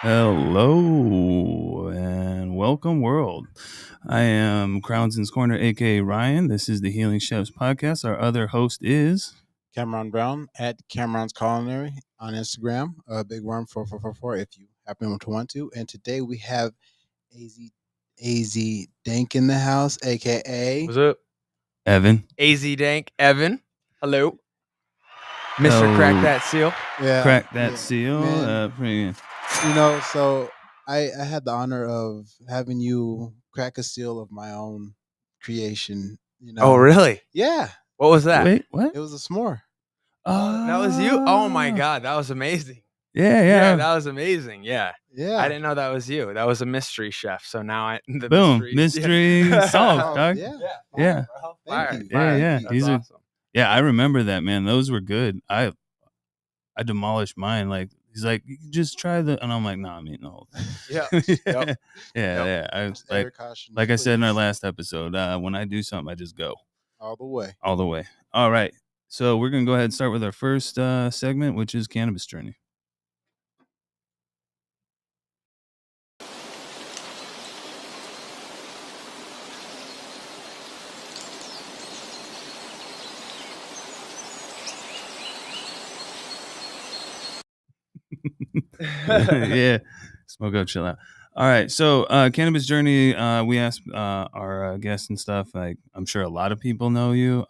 Hello and welcome, world. I am Crownzin's Corner, aka Ryan. This is the Healing Chefs podcast. Our other host is Cameron Brown at Cameron's Culinary on Instagram. Big Worm 4444 if you happen to want to. And today we have AZ Dank in the house, aka What's up? Evan. AZ Dank, Evan. Hello. Mr. Crack That Seal. Crack that seal. man. Pretty. So I had the honor of having you crack a seal of my own creation. Oh, really? Yeah. What was that? Wait, what? It was a s'more. That was you? Oh, my God. That was amazing. Yeah. That was amazing. Yeah. Yeah. I didn't know that was you. That was a mystery chef. So now Boom. Mystery solved, dog. Yeah. Yeah. Fire. you. Yeah. That's These are. awesome. Yeah, I remember that, man. Those were good. I demolished mine. Like he's like, you can just try the, and I'm like, nah, I'm eating the whole thing. Yeah. Yeah. I was Caution, like I said in our please. last episode, when I do something, I just go All the way. all the way. All right. So we're gonna go ahead and start with our first segment, which is cannabis journey. Yeah, smoke up, chill out. All right, so cannabis journey. We asked our guests and stuff. Like, I'm sure a lot of people know you,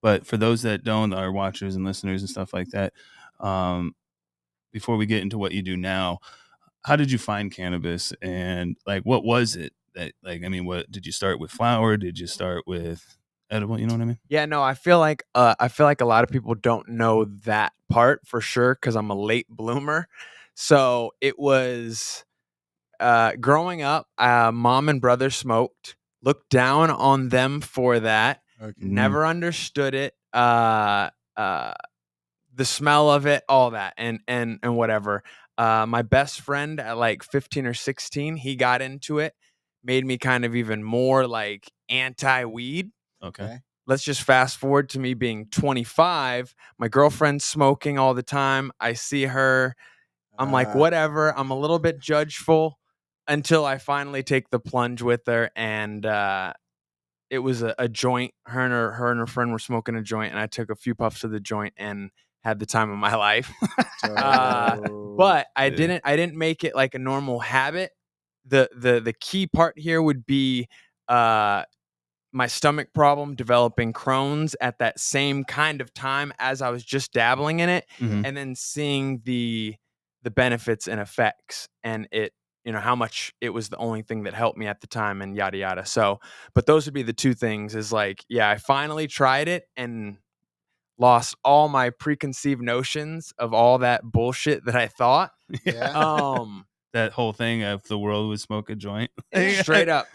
but for those that don't, our watchers and listeners and stuff like that, before we get into what you do now, how did you find cannabis, and like, what was it that, like, I mean, what did you start with? Flower? Did you start with edible? You know what I mean? Yeah, no, I feel like a lot of people don't know that part for sure because I'm a late bloomer. So it was growing up, mom and brother smoked, looked down on them for that, Okay. never understood it, the smell of it, all that, and whatever. My best friend at like 15 or 16, he got into it, made me kind of even more like anti-weed. Okay. Let's just fast forward to me being 25. My girlfriend's smoking all the time. I see her. I'm like, whatever. I'm a little bit judgeful until I finally take the plunge with her. And it was a joint. Her and her friend were smoking a joint. And I took a few puffs of the joint and had the time of my life. But I didn't make it like a normal habit. The key part here would be my stomach problem developing Crohn's at that same kind of time as I was just dabbling in it, and then seeing the benefits and effects, and it, how much it was the only thing that helped me at the time, and yada yada. So, but those would be the two things. Is like, yeah, I finally tried it and lost all my preconceived notions of all that bullshit that I thought. Yeah. That whole thing of the world would smoke a joint. Straight up,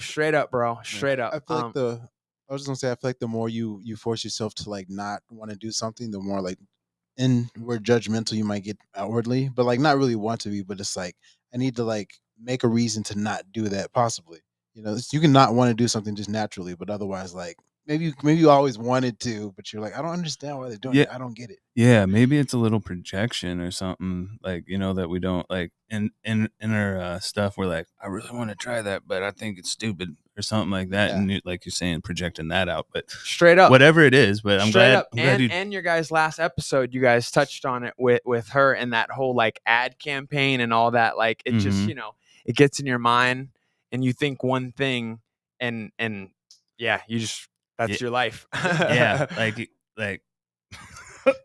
bro. Straight up. I feel like I was just gonna say, I feel like the more you force yourself to like not want to do something, the more like inward judgmental you might get outwardly, but like not really want to be, but it's like I need to like make a reason to not do that possibly. You can not want to do something just naturally, but otherwise like maybe you always wanted to, but you're like, I don't understand why they're doing it. I don't get it. Yeah, maybe it's a little projection or something, like, that we don't like in our stuff. We're like, I really want to try that, but I think it's stupid or something like that. Yeah. And like you're saying, projecting that out, but Straight up, whatever it is. But I'm straight glad. up. And your guys' last episode, you guys touched on it with her and that whole like ad campaign and all that. Like it just, it gets in your mind and you think one thing and yeah, you just, that's your life. Yeah, like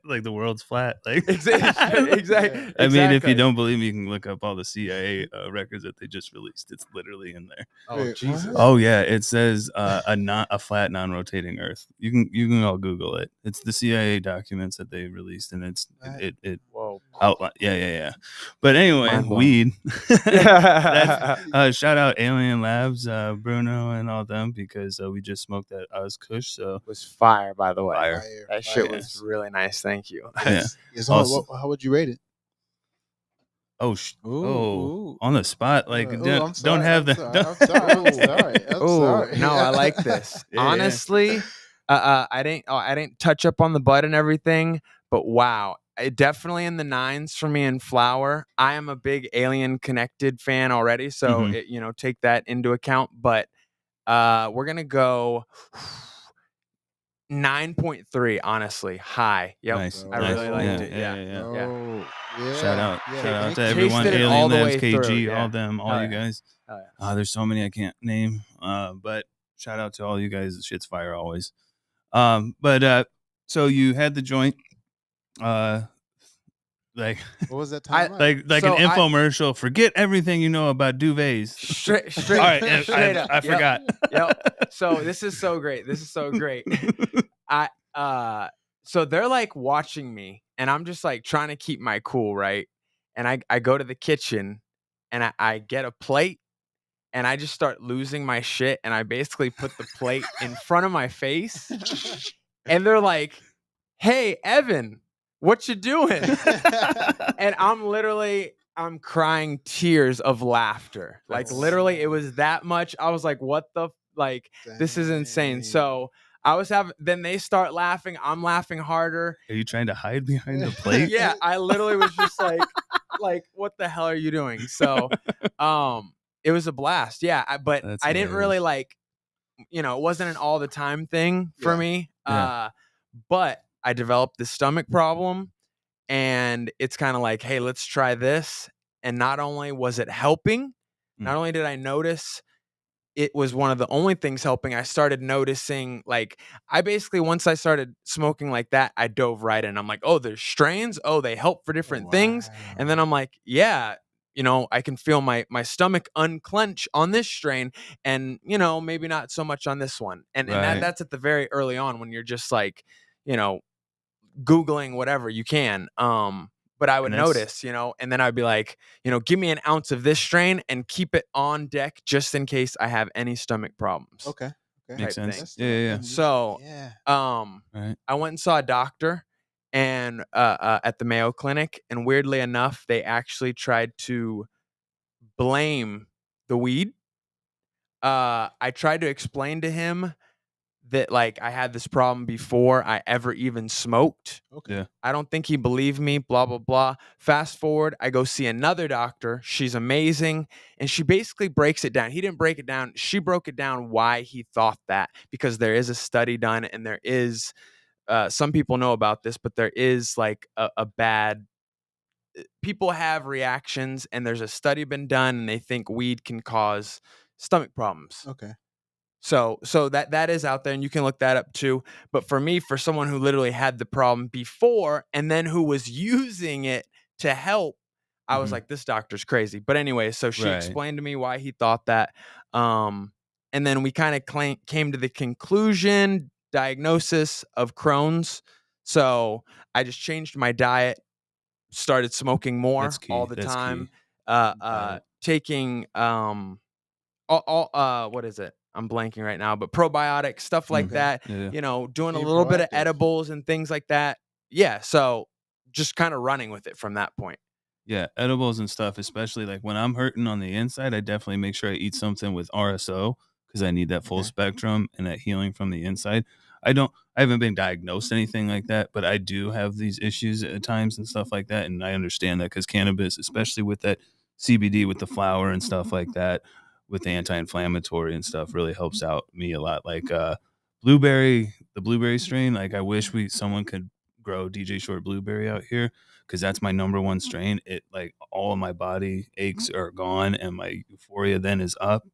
like the world's flat. Like exactly. I mean, if you don't believe me, you can look up all the CIA records that they just released. It's literally in there. Oh Jesus! Oh yeah, it says a flat non-rotating Earth. You can all Google it. It's the CIA documents that they released, and it Whoa. outline. Yeah. But anyway, weed. Shout out Alien Labs, Bruno, and all them, because we just smoked that Oz Kush. So it was fire, by the way. Fire. That shit was really nice. Thank you. Yeah. How would you rate it? Oh, on the spot, like don't have the. I'm sorry. No, I like this. Honestly, I didn't touch up on the bud and everything, but wow, definitely in the 9s for me in flower. I am a big Alien Connected fan already, so take that into account. But we're gonna go 9.3. Honestly, high. Yep, Nice. I nice. really liked it. Yeah. Oh, yeah. Shout out Yeah. to everyone. Tasted it Alien all the Labs, way KG, through, yeah. all them, all Hell you yeah. guys. Hell yeah. There's so many I can't name. But shout out to all you guys. Shit's fire always. But so you had the joint, like What was that time? like So an infomercial. Forget everything you know about duvets. Straight All right, straight up. I forgot. Yep. So this is so great. So they're like watching me, and I'm just like trying to keep my cool, right? And I go to the kitchen, and I get a plate, and I just start losing my shit, and I basically put the plate in front of my face, and they're like, "Hey, Evan, what you doing?" And I'm crying tears of laughter. Like literally, it was that much. I was like, "What the this is insane." So then they start laughing. I'm laughing harder. Are you trying to hide behind the plate? Yeah, I literally was just like, what the hell are you doing? So, it was a blast. Yeah, but That's I didn't really hilarious. it wasn't an all the time thing for Yeah. me. Yeah. But I developed this stomach problem, and it's kind of like, hey, let's try this. And not only was it helping, not only did I notice it was one of the only things helping, I started noticing, like, I basically, once I started smoking like that, I dove right in. I'm like, oh, there's strains. Oh, they help for different things. And then I'm like, yeah, I can feel my stomach unclench on this strain, and maybe not so much on this one. And Right. that's at the very early on, when you're just like, Googling whatever you can. But I would And that's- notice, and then I'd be like, give me an ounce of this strain and keep it on deck just in case I have any stomach problems. Okay. Makes type sense. thing. Yeah. So, yeah. Right. I went and saw a doctor, and at the Mayo Clinic, and weirdly enough, they actually tried to blame the weed. I tried to explain to him that, like, I had this problem before I ever even smoked. Okay. Yeah. I don't think he believed me, blah, blah, blah. Fast forward, I go see another doctor. She's amazing. And she basically breaks it down. He didn't break it down. She broke it down why he thought that, because there is a study done, and there is, some people know about this, but there is like a bad, people have reactions, and there's a study been done, and they think weed can cause stomach problems. Okay. So that is out there, and you can look that up too. But for me, for someone who literally had the problem before and then who was using it to help, I was like, this doctor's crazy. But anyway, so she Right. explained to me why he thought that. And then we kind of came to the diagnosis of Crohn's. So I just changed my diet, started smoking more That's key. all the That's time, key. taking what is it? I'm blanking right now, but probiotics, stuff like that, Yeah. doing a Being little bit of proactive. edibles and things like that. Yeah. So just kind of running with it from that point. Yeah, edibles and stuff, especially like when I'm hurting on the inside, I definitely make sure I eat something with RSO because I need that full Okay. spectrum and that healing from the inside. I haven't been diagnosed anything like that, but I do have these issues at times and stuff like that. And I understand that because cannabis, especially with that CBD, with the flower and stuff like that, with the anti-inflammatory and stuff, really helps out me a lot. Like the blueberry strain, like I wish someone could grow DJ Short blueberry out here, because that's my number one strain. It, like, all of my body aches are gone and my euphoria then is up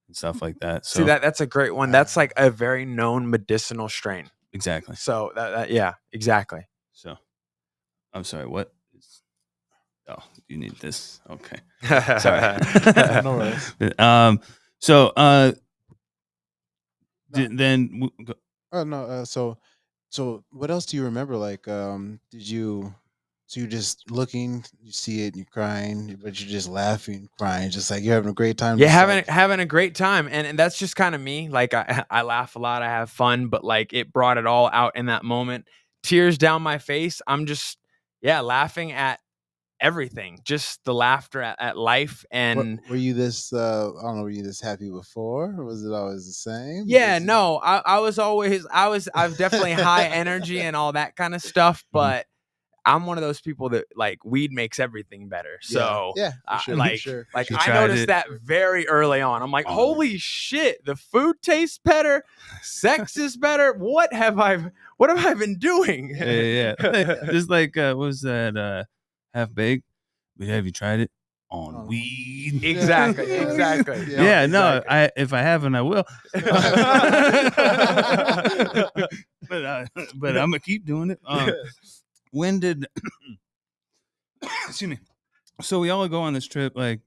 and stuff like that. So See, that's a great one. That's like a very known medicinal strain. exactly. So that yeah, exactly. So I'm sorry, what is, oh, you need this. Okay. Sorry. No worries. So No. then Oh no. So what else do you remember? Like, did you? So you're just looking, you see it, and you're crying, but you're just laughing, crying, just like you're having a great time. Yeah, just having a great time, and that's just kind of me. Like I laugh a lot, I have fun, but like it brought it all out in that moment. Tears down my face. I'm just laughing at everything, just the laughter at life. And Were you this? I don't know. Were you this happy before? Or was it always the same? yeah, no, I was definitely high energy and all that kind of stuff, but I'm one of those people that like weed makes everything better. So yeah, for sure, like, for sure, for like sure. You I tried noticed it. that very early on. I'm like, holy shit, the food tastes better, sex is better. What have I been doing? Yeah. Just like what was that Half Baked? But have you tried it on weed? Exactly, Yeah. exactly. Yeah, no, exactly. if I haven't, I will. But I'm gonna keep doing it. When did excuse me? So we all go on this trip, like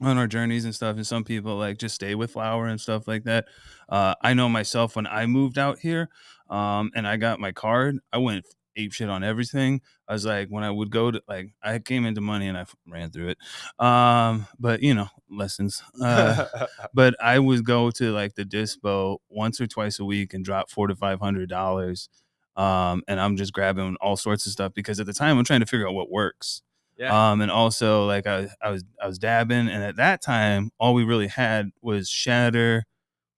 on our journeys and stuff, and some people like just stay with flower and stuff like that. I know myself when I moved out here, and I got my card, I went ape shit on everything. I was like, when I would go to like, I came into money and I ran through it. But you know, lessons. But I would go to like the dispo once or twice a week and drop $400 to $500. And I'm just grabbing all sorts of stuff because at the time I'm trying to figure out what works. Yeah. And also like I was dabbing, and at that time all we really had was shatter,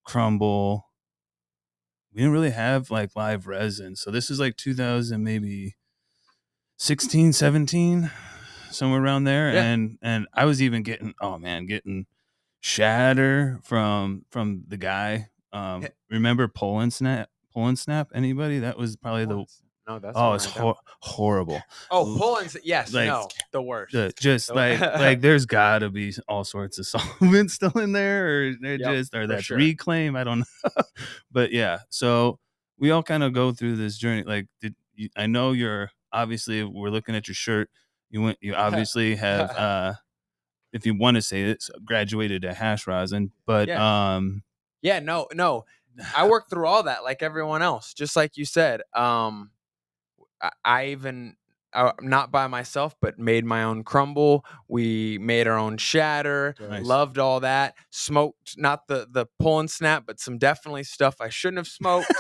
crumble. We didn't really have like live resin. So this is like 2000 maybe 16, 17, somewhere around there. Yeah. And I was even getting shatter from the guy. Remember Pull and Snap? Anybody? That was probably the No, that's it's horrible. Oh, Poland's yes, like, no, the worst. Just like there's gotta be all sorts of solvents still in there, or they're or that's sure. reclaim. I don't know. But yeah, so we all kind of go through this journey. Like, I know you're obviously, we're looking at your shirt. You obviously have if you want to say it, graduated to hash rosin, but yeah, no. I worked through all that like everyone else, just like you said. I even not by myself, but made my own crumble. We made our own shatter. Nice. Loved all that. Smoked not the pull and snap, but some definitely stuff I shouldn't have smoked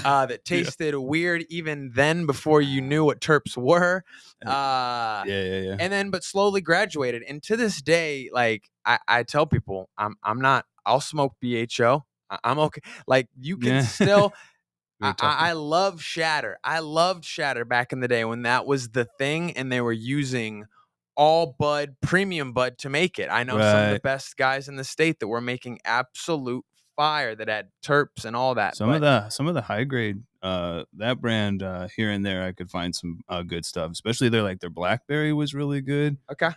that tasted weird even then before you knew what terps were. Yeah. And then, but slowly graduated. And to this day, like I tell people, I'm not. I'll smoke BHO. I'm okay. Like you can still. I love shatter. I loved shatter back in the day when that was the thing and they were using all bud, premium bud to make it. I know some of the best guys in the state that were making absolute fire that had terps and all that. Some of the high grade that brand here and there I could find some good stuff, especially their blackberry was really good. Okay.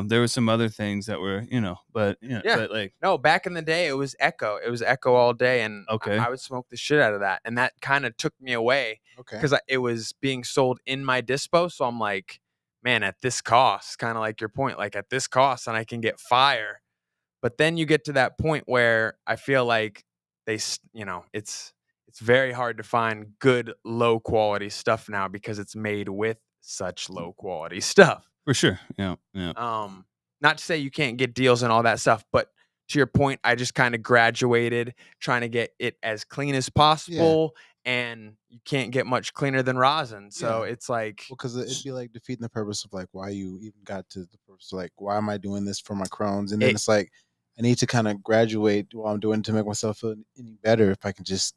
There were some other things that were, but like no, back in the day it was Echo. It was Echo all day, and okay. I would smoke the shit out of that, and that kind of took me away because it was being sold in my dispo. So I'm like, man, at this cost, kind of like your point, like at this cost, and I can get fire. But then you get to that point where I feel like it's very hard to find good low quality stuff now because it's made with such low quality stuff. For sure. Yeah. Not to say you can't get deals and all that stuff, but to your point, I just kind of graduated trying to get it as clean as possible, and you can't get much cleaner than rosin. So it's like, because it'd be like defeating the purpose of like why you even got to the purpose. Like, why am I doing this for my Crohn's? And then it's like I need to kind of graduate while I'm doing it to make myself feel any better. If I can just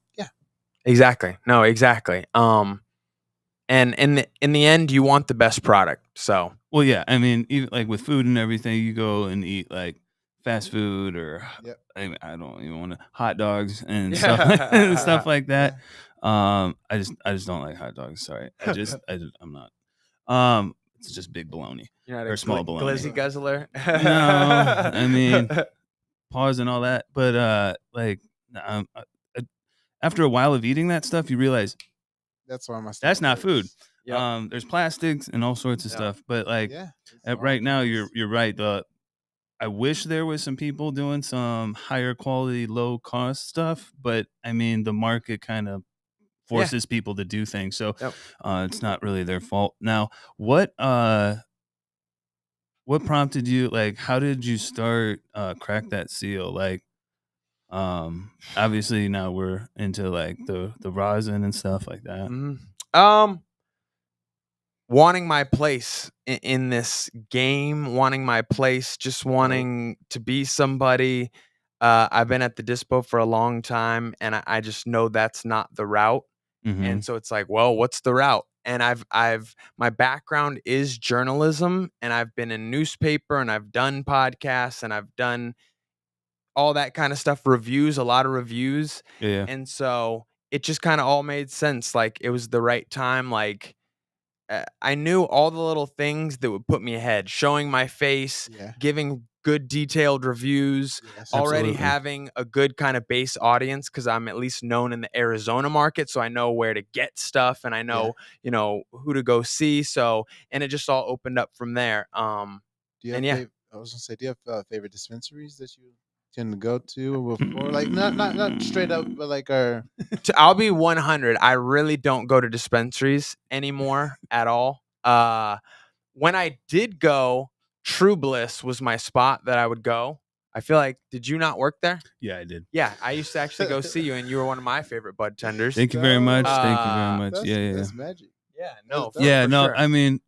exactly. No, exactly. And in the end, you want the best product. So well, yeah. I mean, even like with food and everything, you go and eat like fast food or I don't even want to hot dogs and stuff like that. I just don't like hot dogs. Sorry, I'm not. It's just big baloney. You're not or small baloney. glizzy guzzler. No, I mean pause and all that, but after a while of eating that stuff, you realize that's why that's not food. Yep. There's plastics and all sorts of stuff, but like right now, you're right. I wish there was some people doing some higher quality, low cost stuff, but I mean the market kind of forces people to do things, so it's not really their fault. Now, what prompted you? Like, how did you start Crack That Seal? Like, obviously now we're into like the rosin and stuff like that. Mm-hmm. Wanting my place in this game, wanting my place, just wanting to be somebody. I've been at the dispo for a long time, and I just know that's not the route. Mm-hmm. And so it's like, well, what's the route? and I've my background is journalism, and I've been in newspaper, and I've done podcasts, and I've done all that kind of stuff, reviews, a lot of reviews. Yeah. And so it just kind of all made sense. Like it was the right time. Like I knew all the little things that would put me ahead, showing my face, Yeah. giving good detailed reviews, Yes. already Absolutely. having a good kind of base audience because I'm at least known in the Arizona market. So I know where to get stuff and I know, who to go see. So, and it just all opened up from there. Do you And have yeah. I was gonna say, do you have favorite dispensaries that you tend to go to before? Like not straight up, but like I'll be 100. I really don't go to dispensaries anymore at all. When I did go, True Bliss was my spot that I would go. I feel like, did you not work there? Yeah, I did. Yeah, I used to actually go see you, and you were one of my favorite bud tenders. Thank you very much. Thank you very Uh, much. That's, Yeah. that's magic. Yeah, That's no, dope. Yeah, for no, sure. I mean,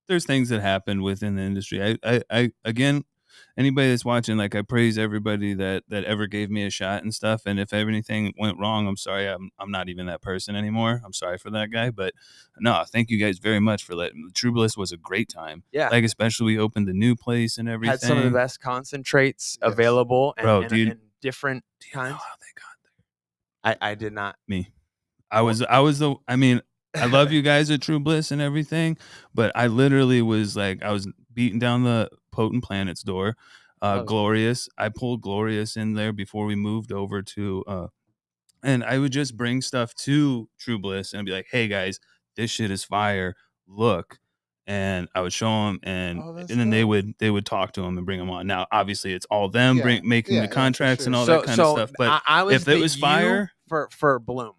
there's things that happen within the industry. I again, anybody that's watching, like, I praise everybody that ever gave me a shot and stuff. And if anything went wrong, I'm sorry. I'm not even that person anymore. I'm sorry for that guy. But no, thank you guys very much for letting. True Bliss was a great time. Yeah. Like, especially we opened the new place and everything. Had some of the best concentrates Yes. available, and, Bro, and different Do you know kinds. how they got I did not. me? I was the. I mean, I love you guys at True Bliss and everything, but I literally was like, I was beating down the Potent Planet's door. Glorious. I pulled Glorious in there before we moved over to, and I would just bring stuff to True Bliss and be like, hey guys, this shit is fire. Look. And I would show them, and that's then they dope. would talk to them and bring them on. Now, obviously, it's all them making the for contracts and sure. all that kind of stuff. But I was if it the was you fire, for Bloom.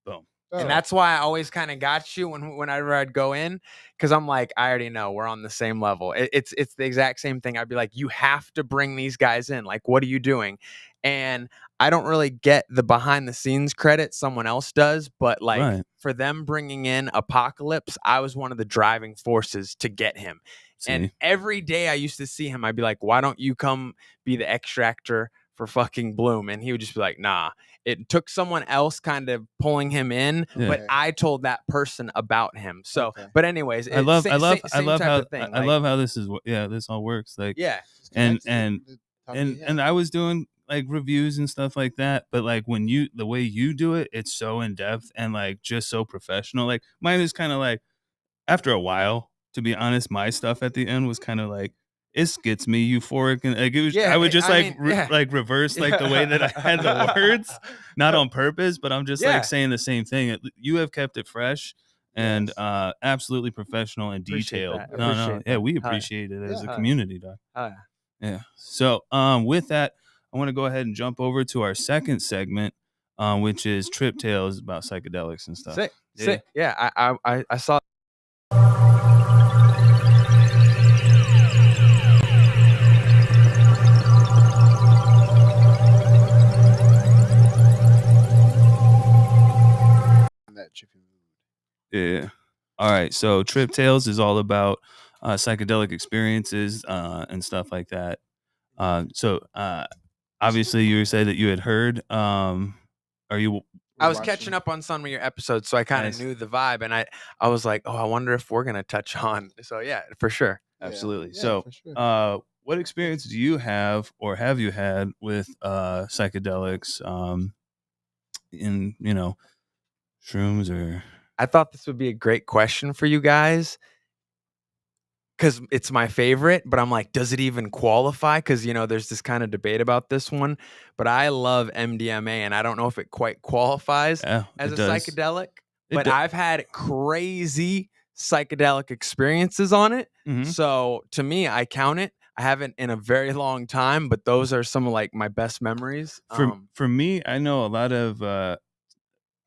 boom. And that's why I always kind of got you whenever I'd go in, because I'm like, I already know we're on the same level. It's the exact same thing. I'd be like, you have to bring these guys in. Like, what are you doing? And I don't really get the behind the scenes credit. Someone else does, but like Right. for them bringing in Apocalypse, I was one of the driving forces to get him. And See? every day I used to see him, I'd be like, why don't you come be the extractor for fucking Bloom? And he would just be like, nah. It took someone else kind of pulling him in, Yeah. but I told that person about him. So, but anyways, I love same how type of thing. I love how this is. Yeah, this all works. Like, Yeah, and I was doing like reviews and stuff like that. But like when the way you do it, it's so in depth and like just so professional. Like mine is kind of like, after a while, to be honest, my stuff at the end was kind of like, it gets me euphoric, and like it was. I would just like reverse like the way that I had the words, not on purpose, but I'm just like saying the same thing. You have kept it fresh and absolutely professional and detailed. That. We appreciate it as a community, dog. Yeah. So with that, I want to go ahead and jump over to our second segment, which is Trip Tales about psychedelics and stuff. Sick. Yeah, I saw. That trippy mood. Yeah. All right. So Trip Tales is all about psychedelic experiences and stuff like that. So obviously you said that you had heard. Are you? I was catching up on some of your episodes, so I kind of knew the vibe, and I was like, oh, I wonder if we're gonna touch on. So yeah, for sure. Absolutely. Yeah, So for sure. what experience do you have or have you had with psychedelics in shrooms or? I thought this would be a great question for you guys because it's my favorite, but I'm like, does it even qualify? Because there's this kind of debate about this one, but I love MDMA, and I don't know if it quite qualifies as a psychedelic. But I've had crazy psychedelic experiences on it, so to me, I count it. I haven't in a very long time, but those are some of like my best memories. For me, I know a lot of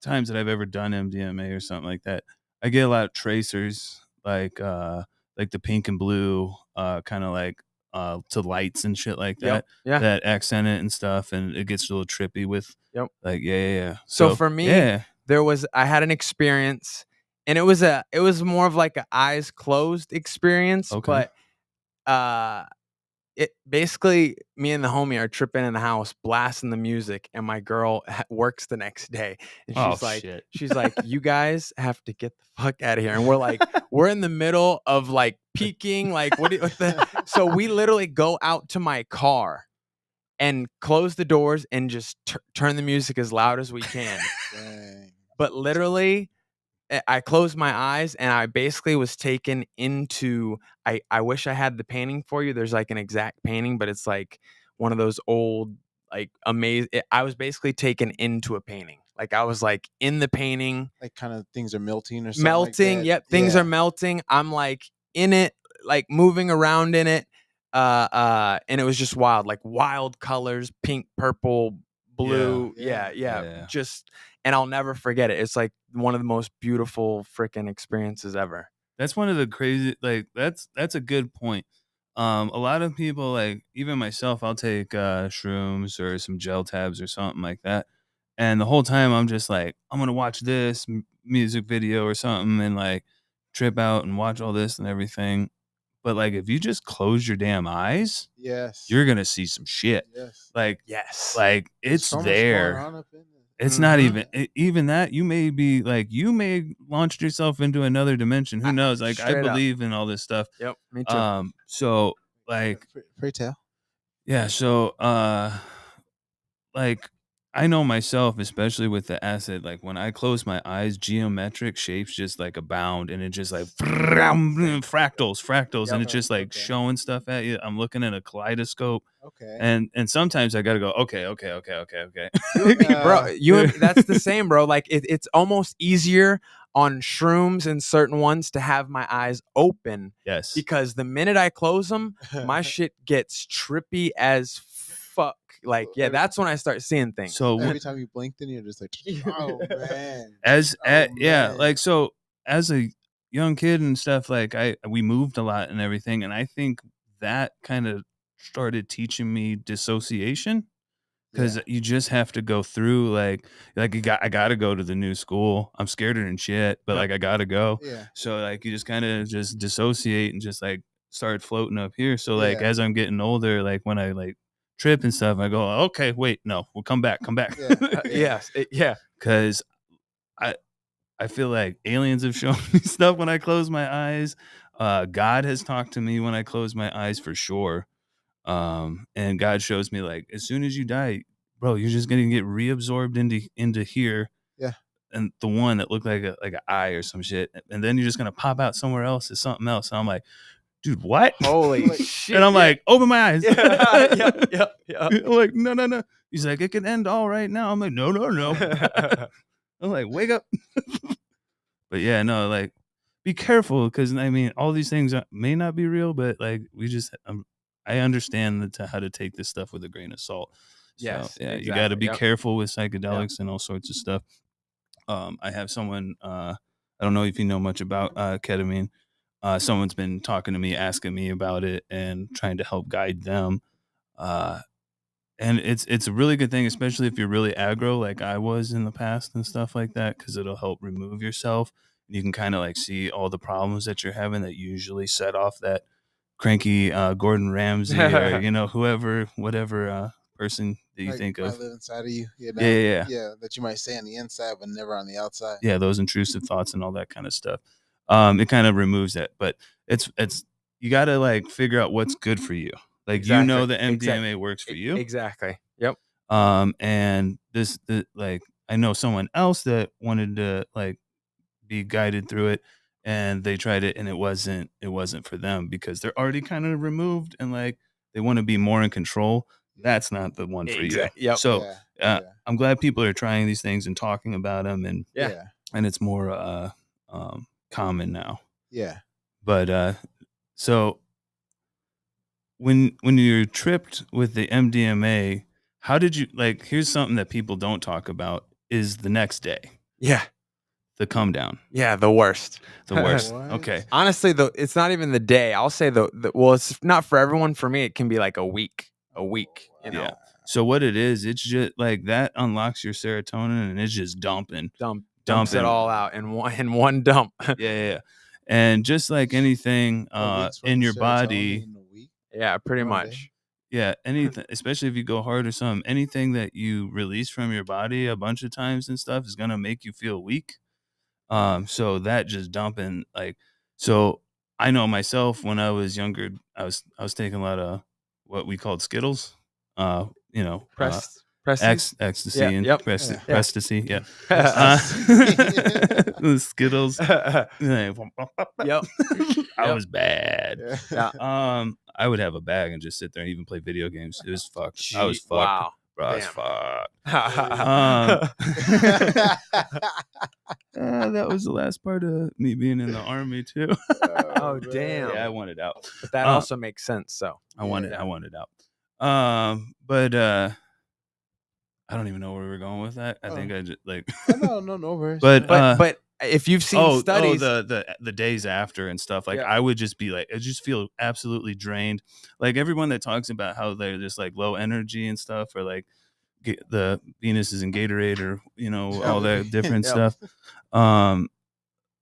times that I've ever done MDMA or something like that, I get a lot of tracers, like the pink and blue, kind of like to lights and shit like that, that accent it and stuff, and it gets a little trippy with, like, yeah. So for me, I had an experience, and it was more of like an eyes closed experience, but it basically, me and the homie are tripping in the house, blasting the music, and my girl works the next day, and Oh she's shit. like, "You guys have to get the fuck out of here." And we're like, we're in the middle of like peaking, like what the? So we literally go out to my car and close the doors and just turn the music as loud as we can. Dang. But literally, I closed my eyes and I basically was taken into. I wish I had the painting for you. There's like an exact painting, but it's like one of those old, like amazing. I was basically taken into a painting. Like I was like in the painting, Like kind of things are melting or something melting. like that. Yep, things Yeah. are melting. I'm like in it, like moving around in it. And it was just wild, like wild colors, pink, purple, blue. Yeah. Yeah. Just, and I'll never forget it. It's like one of the most beautiful freaking experiences ever. That's one of the crazy, like that's a good point. A lot of people, like even myself, I'll take shrooms or some gel tabs or something like that, and the whole time I'm just like, I'm gonna watch this music video or something and like trip out and watch all this and everything. But like if you just close your damn eyes, Yes. you're gonna see some shit. Yes. Like Yes. like There's it's so much going there. on up in there. It's not Mhm. even that. You may be like, you may launch yourself into another dimension. Who knows? Like I Straight up. believe in all this stuff. Yep, me too. So like, Pray tell. yeah, so like I know myself, especially with the acid, like when I close my eyes, geometric shapes just like abound, and it just like fractals, and Yep. it's just like Okay. showing stuff at you. I'm looking at a kaleidoscope, Okay. and sometimes I gotta go, okay. Bro, that's the same, bro. Like it's almost easier on shrooms and certain ones to have my eyes open, Yes. because the minute I close them, my shit gets trippy as fuck. Like, yeah, that's when I start seeing things. So Every time you blink, then you're just like, oh man. yeah, man. like so as a young kid and stuff, like we moved a lot and everything, and I think that kind of started teaching me dissociation. Because Yeah. you just have to go through like I gotta go to the new school. I'm scareder than shit, but like I gotta go. Yeah. So like you just kind of just dissociate and just like start floating up here. So like Yeah. as I'm getting older, like when I like trip and stuff, I go, okay, wait, no, we'll come back. Yeah. Yes, yeah. Because I feel like aliens have shown me stuff when I close my eyes. God has talked to me when I close my eyes for sure. And God shows me like as soon as you die, bro, you're just gonna get reabsorbed into here. Yeah. And the one that looked like an eye or some shit, and then you're just gonna pop out somewhere else as something else. And I'm like, dude, what? Holy shit. And I'm like, open my eyes. Yeah. I'm like, no. He's like, it can end all right now. I'm like, no. I'm like, wake up. But yeah, no, like, be careful because I mean, all these things may not be real, but like, we just, I understand how to take this stuff with a grain of salt. So Yes, yeah, you exactly. got to be Yep. careful with psychedelics and all sorts of stuff. I have someone, I don't know if you know much about ketamine. Someone's been talking to me, asking me about it, and trying to help guide them. And it's a really good thing, especially if you're really aggro like I was in the past and stuff like that, because it'll help remove yourself. You can kind of like see all the problems that you're having that usually set off that cranky Gordon Ramsay or whatever person that you Like, think might of. live inside of you. You know? Yeah. Yeah. That you might say on the inside, but never on the outside. Yeah, those intrusive thoughts and all that kind of stuff. It kind of removes that, but it's you got to like figure out what's good for you. Like you know the MDMA works for you. Exactly. Yep. And like I know someone else that wanted to like be guided through it, and they tried it and it wasn't for them because they're already kind of removed and like they want to be more in control. That's not the one for you. Yep. So Yeah. I'm glad people are trying these things and talking about them, and Yeah. and it's more common now. Yeah. But so when you're tripped with the MDMA, how did you like? Here's something that people don't talk about: is the next day, Yeah. the come down, Yeah. The worst. the worst. What? Okay, Honestly, though, it's not even the day. I'll say well, it's not for everyone. For me, it can be like a week. You know, Yeah. So what it is, it's just like that unlocks your serotonin and it's just dumping. dumps it all out in one dump. Yeah. And just like anything A week's worth in of your serotonin body, in a week? Yeah, pretty Okay. much. Yeah, anything, especially if you go hard or something, anything that you release from your body a bunch of times and stuff is gonna make you feel weak. So that just dumping, like, so I know myself when I was younger, I was taking a lot of what we called Skittles, you know, Press. ecstasy Yeah. and Yep. Yeah. prestasy, yeah. Prestasy. The Skittles. Yep. I Yep. was bad. Yeah. Yeah. I would have a bag and just sit there and even play video games. It was fucked. I was fucked. Wow. Bro, I was Damn. fucked. That was the last part of me being in the army too. Oh, damn. Yeah, I wanted out. But that also makes sense. So I wanted Yeah. out. But I don't even know where we were going with that. I think I just like No worries. but if you've seen studies, the days after and stuff, like Yeah. I would just be like, I just feel absolutely drained. Like everyone that talks about how they're just like low energy and stuff, or like the Venus is in Gatorade, or all that different Yep. stuff.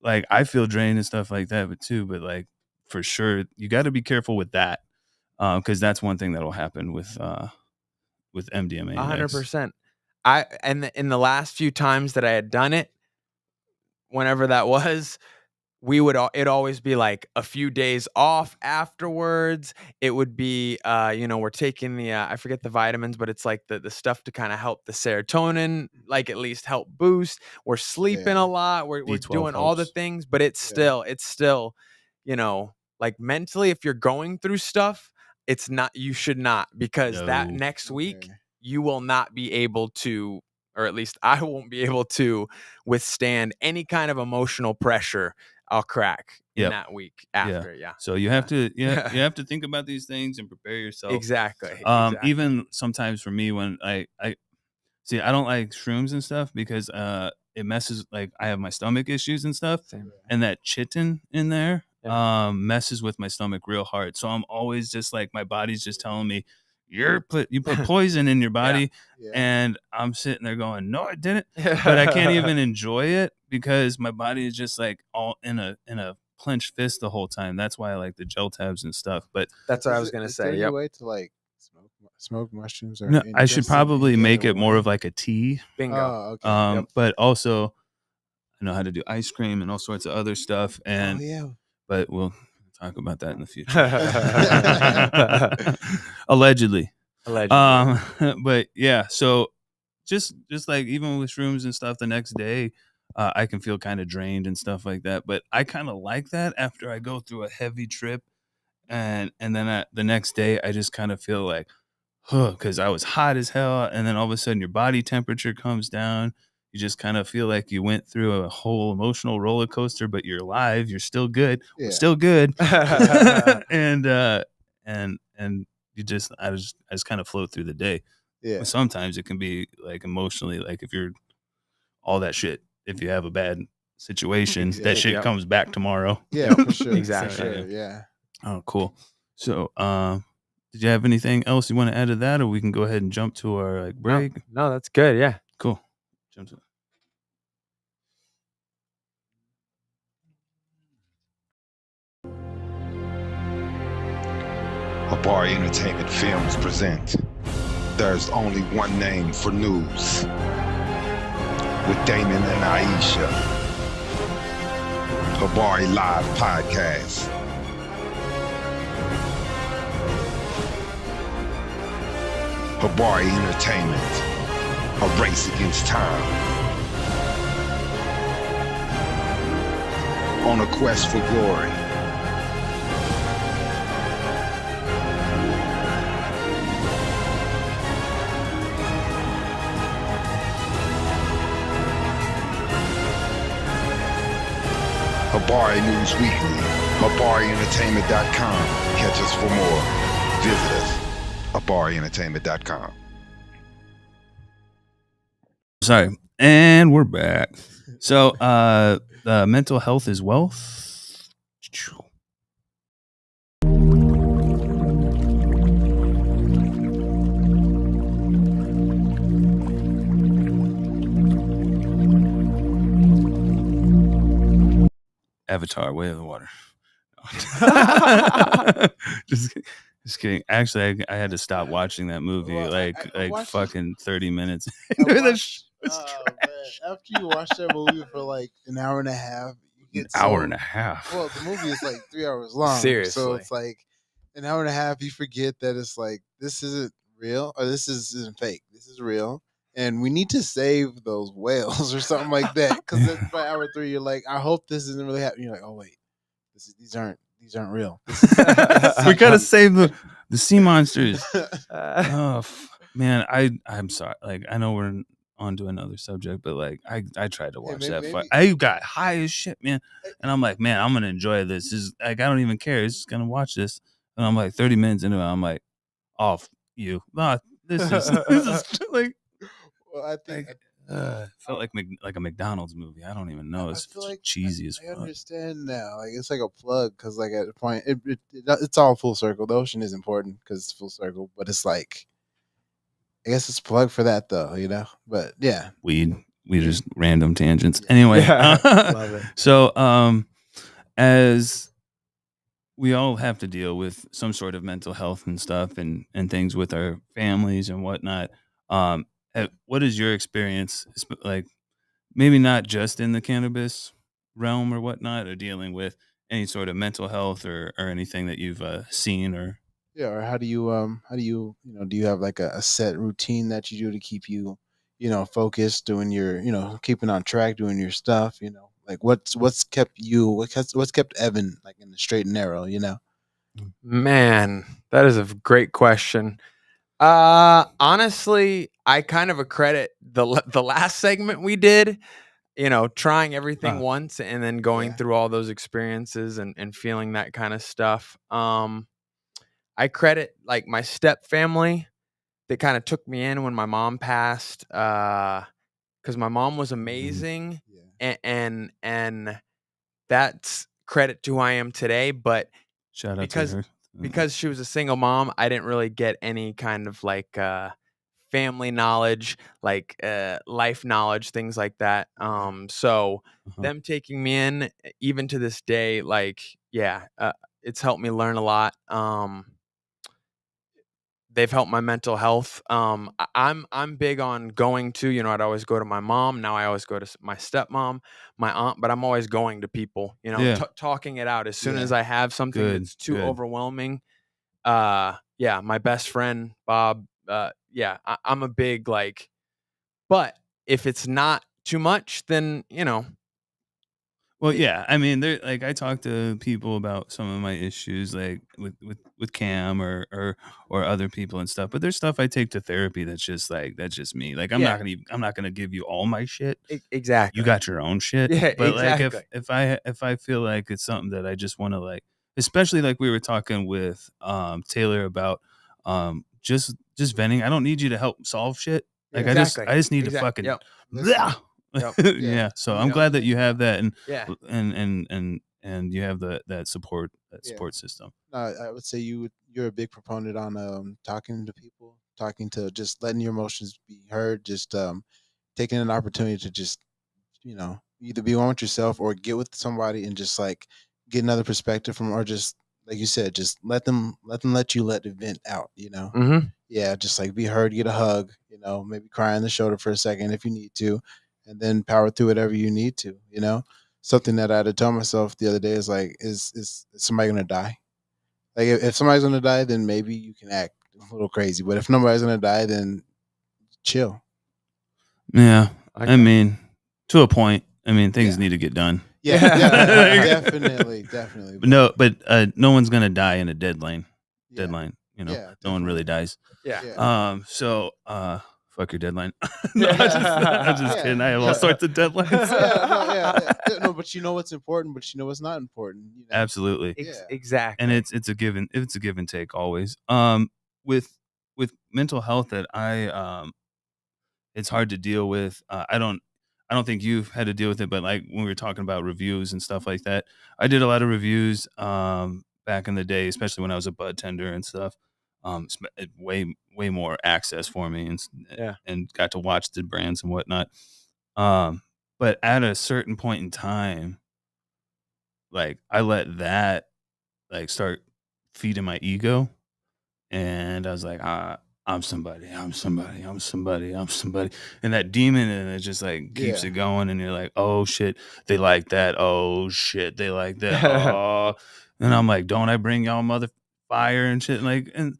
Like I feel drained and stuff like that, but like for sure you got to be careful with that, because that's one thing that'll happen with MDMA. 100%. In the last few times that I had done it, whenever that was, it'd always be like a few days off afterwards. It would be we're taking the I forget the vitamins, but it's like the stuff to kind of help the serotonin, like at least help boost. We're sleeping Yeah. a lot. We're B12 doing all the helps. things, but it's still like mentally, if you're going through stuff, it's not, you should not, because that No. next week Okay. you will not be able to, or at least I won't be able to withstand any kind of emotional pressure I'll crack in Yep. that week after. Yeah. So you have to you have to think about these things and prepare yourself. Exactly. Even sometimes for me when I see, I don't like shrooms and stuff because it messes, like I have my stomach issues and stuff, Same. and that chitin in there Yeah. messes with my stomach real hard. So I'm always just like, my body's just telling me you put poison in your body. Yeah. And I'm sitting there going, no, I didn't. But I can't even enjoy it because my body is just like all in a clenched fist the whole time. That's why I like the gel tabs and stuff. But That's what I was gonna Is there say. any Yep. way to like smoke mushrooms? Or no, I should just in probably any make other it more way? of like a tea. Bingo. Oh, okay. Yep. But also I know how to do ice cream and all sorts of other stuff. And Oh yeah. but we'll talk about that in the future. Allegedly. But yeah, so just like even with shrooms and stuff, the next day I can feel kind of drained and stuff like that. But I kind of like that after I go through a heavy trip, and then the next day I just kind of feel like, because I was hot as hell, and then all of a sudden your body temperature comes down. You just kind of feel like you went through a whole emotional roller coaster, but you're alive. You're still good. Yeah. We're still good. and you just, I just kind of float through the day. Yeah. Sometimes it can be like emotionally, like if you're all that shit, if you have a bad situation, Yeah. that shit Yep. comes back tomorrow. Yeah, for sure. Exactly. For sure. Yeah. Oh, cool. So, did you have anything else you want to add to that, or we can go ahead and jump to our like break? No, that's good. Yeah. Cool. Jump to Habari Entertainment Films present There's Only One Name for News with Damon and Aisha. Habari Live Podcast. Habari Entertainment, a race against time. On a quest for glory. Habari News Weekly, HabariEntertainment.com. Catch us for more. Visit us, HabariEntertainment.com. Sorry, and we're back. So, mental health is wealth. Avatar, Way of the Water. just Just kidding. Actually, I had to stop watching that movie Well, I watched it. fucking 30 minutes. I That watched. shit was Man, after you watch that movie for like an hour and a half, you an get hour so. and a half. Well, the movie is like 3 hours long. So Seriously. it's like an hour and a half. You forget that it's like this isn't real or this isn't fake. This is real, and we need to save those whales or something like that. Because then by hour 3, you're like, I hope this isn't really happening. You're like, oh wait, these aren't real. This is We gotta save the sea monsters. Uh, Oh man, I'm sorry. Like I know we're on to another subject, but like I tried to watch that. maybe- I got high as shit, man, and I'm like, man, I'm gonna enjoy this. This is like I don't even care. It's just gonna watch this, and I'm like 30 minutes into it. I'm like, off you. Nah, this is like Well, I think. felt like a McDonald's movie. I don't even know. I It's feel like cheesy as I fuck. understand now. Like it's like a plug because like at a point it's all full circle. The ocean is important because it's full circle, but it's like I guess it's a plug for that though, you know. But yeah, We just random tangents. Anyway, Yeah, love it. so as we all have to deal with some sort of mental health and stuff and things with our families and whatnot. What is your experience like? Maybe not just in the cannabis realm or whatnot, or dealing with any sort of mental health or anything that you've seen or yeah. Or how do you do you have like a set routine that you do to keep you focused, doing your keeping on track, doing your stuff, like what's kept you what's kept Evan like in the straight and narrow, Man, that is a great question. Honestly, I kind of accredit the last segment we did, trying everything Ah. once and then going Yeah. through all those experiences and feeling that kind of stuff. I credit like my step family that kind of took me in when my mom passed, because my mom was amazing, Yeah. and that's credit to who I am today. But shout out because to her? because she was a single mom, I didn't really get any kind of like family knowledge, like life knowledge, things like that. So Uh-huh. them taking me in, even to this day, like it's helped me learn a lot. They've helped my mental health. I'm big on going to, I'd always go to my mom. Now I always go to my stepmom, my aunt, but I'm always going to people, Yeah. talking it out as soon Yeah. as I have something Good, that's too good. overwhelming. My best friend Bob. I'm a big like, but if it's not too much, then Well, yeah. I mean, there. Like, I talk to people about some of my issues, like with Cam or other people and stuff. But there's stuff I take to therapy that's just me. Like, I'm Yeah. not gonna give you all my shit. Exactly. You got your own shit. Yeah, But like, exactly. if I feel like it's something that I just want to like, especially like we were talking with Taylor about just venting. I don't need you to help solve shit. Like, Yeah. Exactly. I just need to Exact- fucking. Yep. Blah! Yep. Yeah. So I'm Yep. glad that you have that Yeah. and you have that support Yeah. system. I would say you're a big proponent on talking to people, talking to just letting your emotions be heard, just taking an opportunity to just either be one with yourself or get with somebody and just like get another perspective from, or just like you said, just let them let you let the vent out. Mm-hmm. Yeah, just like be heard, get a hug, maybe cry on the shoulder for a second if you need to, and then power through whatever you need to. Something that I had to tell myself the other day is like, is somebody gonna die? Like if somebody's gonna die, then maybe you can act a little crazy. But if nobody's gonna die, then chill. Yeah. Okay. I mean, to a point. I mean, things Yeah. need to get done. Yeah, definitely. But no one's gonna die in a deadline. Yeah. No Yeah, one really dies. Yeah. Yeah. So fuck your deadline. No, I'm just Yeah. kidding. I have all sorts of deadlines. No, but you know what's important, but you know what's not important. Absolutely. Yeah. Exactly. And it's a give and take always. With mental health that it's hard to deal with. I don't think you've had to deal with it, but like when we were talking about reviews and stuff like that, I did a lot of reviews back in the day, especially when I was a budtender and stuff. Way more access for me and got to watch the brands and whatnot. But at a certain point in time, like I let that like start feeding my ego. and I was like, I'm somebody, I'm somebody, I'm somebody, I'm somebody. And that demon and it just like keeps Yeah. it going. And you're like, oh shit, they like that. Oh shit, they like that. Oh, and I'm like, don't I bring y'all mother fire and shit? Like, and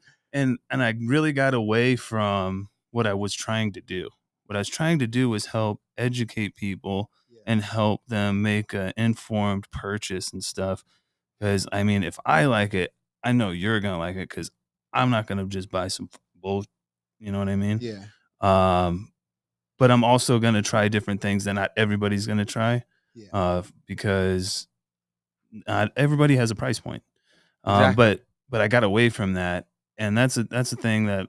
I really got away from what I was trying to do. What I was trying to do was help educate people Yeah. and help them make an informed purchase and stuff. Because I mean, if I like it, I know you're gonna like it because I'm not gonna just buy some bull. You know what I mean? Yeah. Um, but I'm also gonna try different things that not everybody's gonna try, Yeah. because not everybody has a price point. Exactly. But I got away from that, and that's a thing that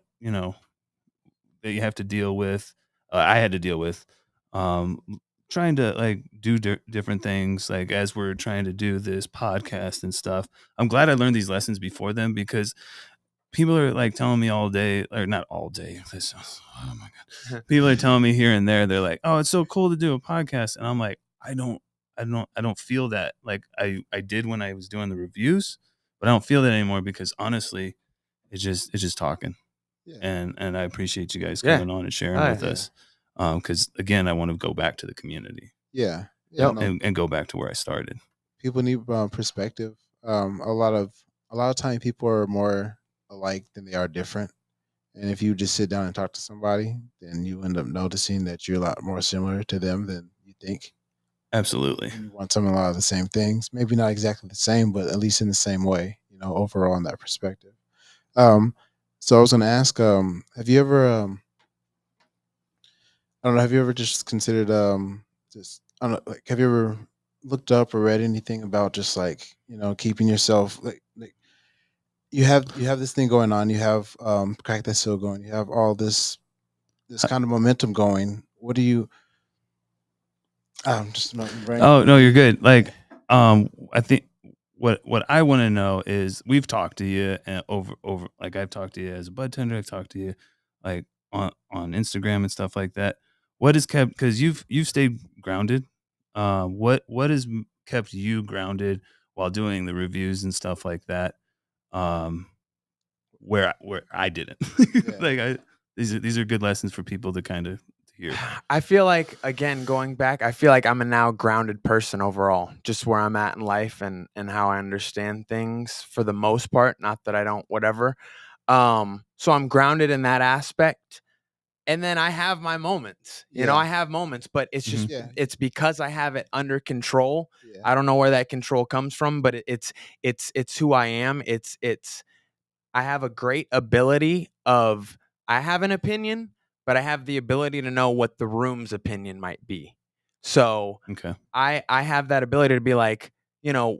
that you have to deal with. I had to deal with, um, trying to like do different things. Like as we're trying to do this podcast and stuff, I'm glad I learned these lessons before then because people are like telling me all day, or not all day. Oh my god, people are telling me here and there. They're like, "Oh, it's so cool to do a podcast," and I'm like, I don't feel that like I did when I was doing the reviews, but I don't feel that anymore because honestly, it's just talking, Yeah. and I appreciate you guys Yeah. coming on and sharing Oh, with yeah. us, because again, I want to go back to the community Yeah. Yeah. Yep. No, and go back to where I started. people need perspective. A lot of time people are more alike than they are different. And if you just sit down and talk to somebody, then you end up noticing that you're a lot more similar to them than you think. Absolutely. And you want some a lot of the same things. Maybe not exactly the same, but at least in the same way, overall in that perspective. So I was gonna ask, have you ever I don't know, have you ever just considered just I don't know, like have you ever looked up or read anything about just like, keeping yourself like you have this thing going on, you have crack that's still going, you have all this kind of momentum going. What do you I'm just not right. Oh no, you're good. Yeah. Like, I think what I want to know is we've talked to you and over like I've talked to you as a budtender. I've talked to you like on Instagram and stuff like that. What has kept because you've stayed grounded. What has kept you grounded while doing the reviews and stuff like that? Um, where I didn't Yeah. like these are good lessons for people to kind of hear. I feel like again going back, I feel like I'm a now grounded person overall, just where I'm at in life and how I understand things for the most part. Not that I don't, whatever. So I'm grounded in that aspect. And then I have my moments. Yeah. I have moments, but it's just Yeah. it's because I have it under control. Yeah. I don't know where that control comes from, but it's who I am. It's I have a great ability of I have an opinion, but I have the ability to know what the room's opinion might be. So Okay. I have that ability to be like,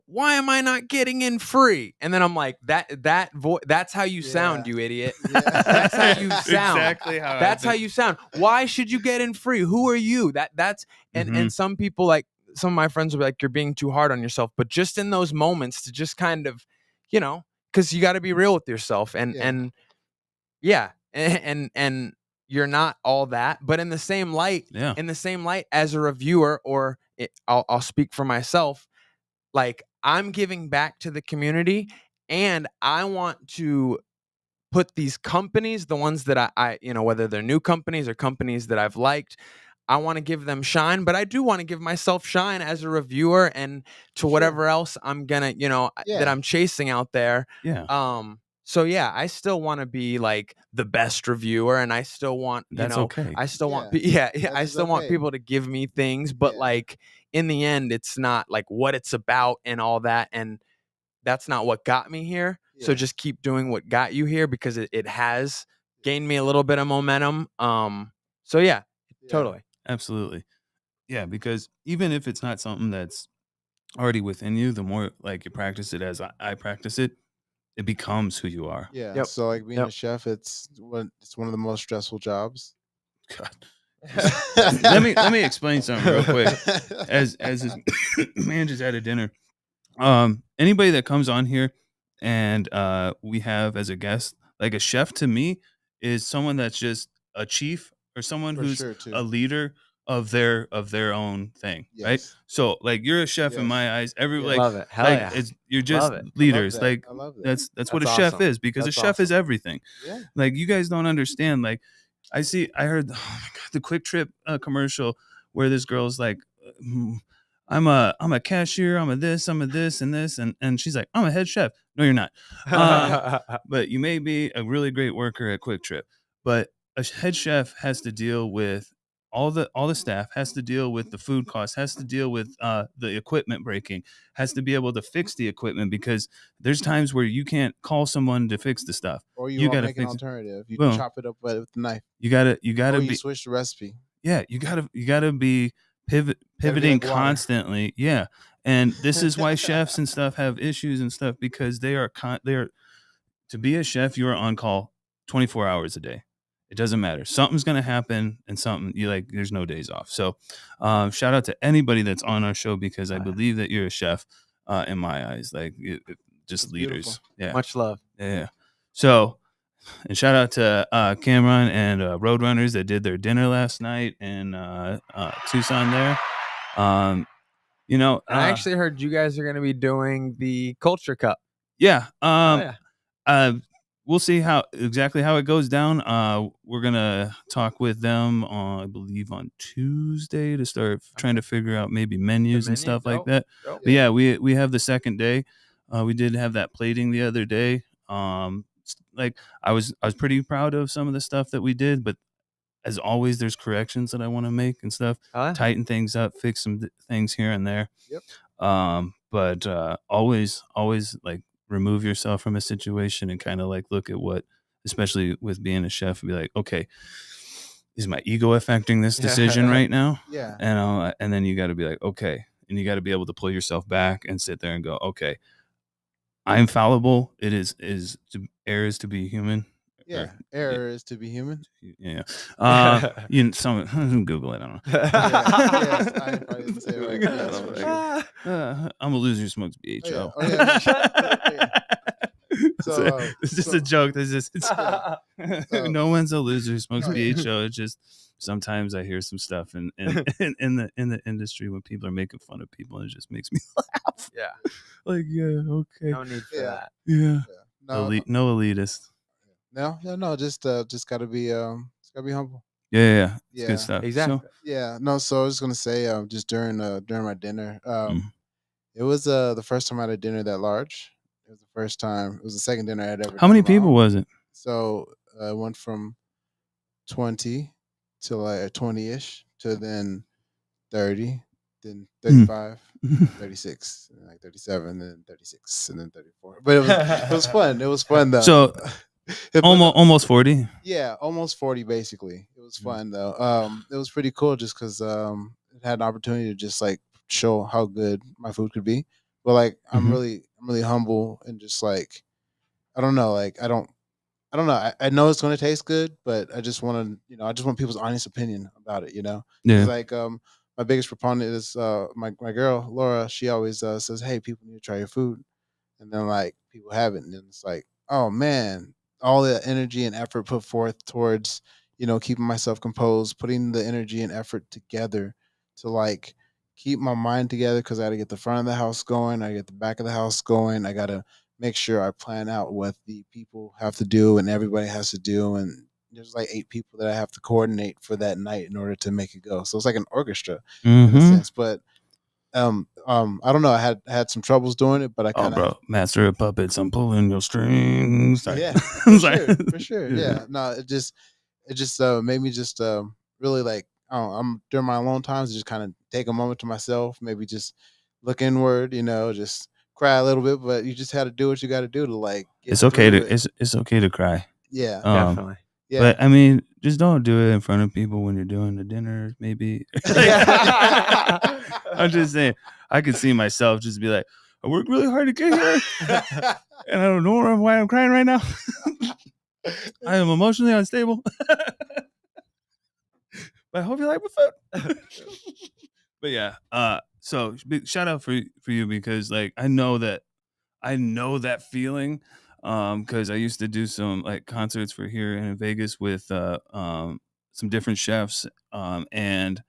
why am I not getting in free? And then I'm like, that's how you sound, Yeah. you idiot. Yeah. That's how you sound. Exactly how That's how you sound. Why should you get in free? Who are you? That's Mhm. and some people, like some of my friends will be like, you're being too hard on yourself. But just in those moments to just kind of, because you got to be real with yourself and Yeah. and yeah, and you're not all that, but in the same light, Yeah. as a reviewer, or I'll speak for myself. Like I'm giving back to the community, and I want to put these companies, the ones that I whether they're new companies or companies that I've liked, I want to give them shine, but I do want to give myself shine as a reviewer and to Sure. whatever else I'm gonna, that Yeah. I'm chasing out there. Yeah. So yeah, I still want to be like the best reviewer, and I still want, That's okay. I still want, Yeah. yeah, That I is still want okay. people to give me things, but Yeah. like in the end, it's not like what it's about and all that, and that's not what got me here. So Yeah. just keep doing what got you here because it has gained me a little bit of momentum. So yeah, Yeah. totally. Absolutely. Yeah, because even if it's not something that's already within you, the more like you practice it as I practice it, it becomes who you are. Yeah. Yep. So like being Yep. a chef, it's one of the most stressful jobs. God. let me explain something real quick. As this man just had a dinner. Anybody that comes on here and we have as a guest, like a chef to me is someone that's just a chief or someone For who's sure, too. a leader of their own thing, right? Yes. So like you're a chef in Yes. my eyes. Every Yeah. like Love it. Hell like yeah. you're just Love it. I love leaders. that. Like I love that. that's what a That's chef awesome. is, because That's a chef is awesome. everything. Yeah. Like you guys don't understand. Like I heard, oh my God, the Quick Trip commercial where this girl's like, I'm a cashier, I'm a this and this, and she's like, I'm a head chef. No, you're not. But you may be a really great worker at Quick Trip. But a head chef has to deal with all the staff, has to deal with the food costs, has to deal with the equipment breaking, has to be able to fix the equipment, because there's times where you can't call someone to fix the stuff. Or You you gotta make an fix it. alternative. You Boom. chop it up with the knife. You gotta Or you be switch the recipe. yeah, you gotta be pivoting like water. constantly. Yeah. And this is why chefs and stuff have issues and stuff, because they are to be a chef, you are on call 24 hours a day. It doesn't matter. Something's gonna happen, and there's no days off. So shout out to anybody that's on our show, because I believe that you're a chef in my eyes. Like just That's leaders. beautiful. Yeah. Much love. Yeah. So, and shout out to Cameron and Roadrunners that did their dinner last night in Tucson there. And I actually heard you guys are going to be doing the Culture Cup. Yeah. Yeah. We'll see exactly how it goes down. We're gonna talk with them I believe on Tuesday to start trying to figure out maybe menus and stuff like that. Dope. But yeah, we have the second day. We did have that plating the other day. Like I was pretty proud of some of the stuff that we did, but as always, there's corrections that I want to make and stuff. Oh, yeah. Tighten things up, fix some things here and there. Yep. But always like remove yourself from a situation and kind of like look at what, especially with being a chef, and be like, okay, is my ego affecting this decision right now? Yeah. And then you got to be like, okay, and you got to be able to pull yourself back and sit there and go, okay, I'm fallible. Error is to be human. Yeah. Error is to be human. Yeah. Google it. I don't know. Yes, I probably didn't say it right. Yes, for sure. I'm a loser who smokes BHO. Oh, yeah. Yeah. So, it's just a joke. No one's a loser who smokes Oh, yeah. BHO. It's just sometimes I hear some stuff in the industry when people are making fun of people, and it just makes me laugh. Yeah. Like, yeah, okay. No need for Yeah. that. Yeah. No, No elitist. no, just gotta be humble. Yeah. It's Yeah. good stuff. Exactly. So, Yeah, no. So I was gonna say, just during my dinner, Mm. it was the first time I had a dinner that large. It was the first time. It was the second dinner I had ever. how many done alone. people was it? So I went from 20 to like 20-ish to then 30, then 35, 36, and like 37, then 36, and then 34. But it was fun. It was fun though. So almost 40. Yeah, almost 40 basically. It was Mm. fun though. It was pretty cool just because it had an opportunity to just like show how good my food could be. But like I'm Mhm. really humble and just like I don't know, like I don't know. I know it's gonna taste good, but I just want to, I just want people's honest opinion about it, 'Cause Yeah. like my biggest proponent is my girl Laura. She always says, "Hey, people need to try your food," and then like people haven't, and it's like, oh man, all the energy and effort put forth towards keeping myself composed, putting the energy and effort together to like keep my mind together because I got to get the front of the house going, I get the back of the house going, I got to make sure I plan out what the people have to do and everybody has to do, and there's like 8 people that I have to coordinate for that night in order to make it go. So it's like an orchestra in a Mhm. sense, but I don't know. I had some troubles doing it, but I Oh, kind of bro, master of puppets, I'm pulling your strings. Sorry. yeah, I'm sorry. for sure. Yeah, no, it just made me just really like I'm during my alone times just kind of take a moment to myself, maybe just look inward, just cry a little bit, but you just had to do what you got to do to like. Get It's okay through to it. it's okay to cry. Yeah, Definitely. yeah. But I mean, just don't do it in front of people when you're doing the dinner. Maybe. I'm just saying. I could see myself just be like, I worked really hard to get here, and I don't know why I'm crying right now. I am emotionally unstable. But I hope you like my food. But yeah, so big shout out for you, because like I know that feeling, because I used to do some like concerts for here in Vegas with some different chefs, and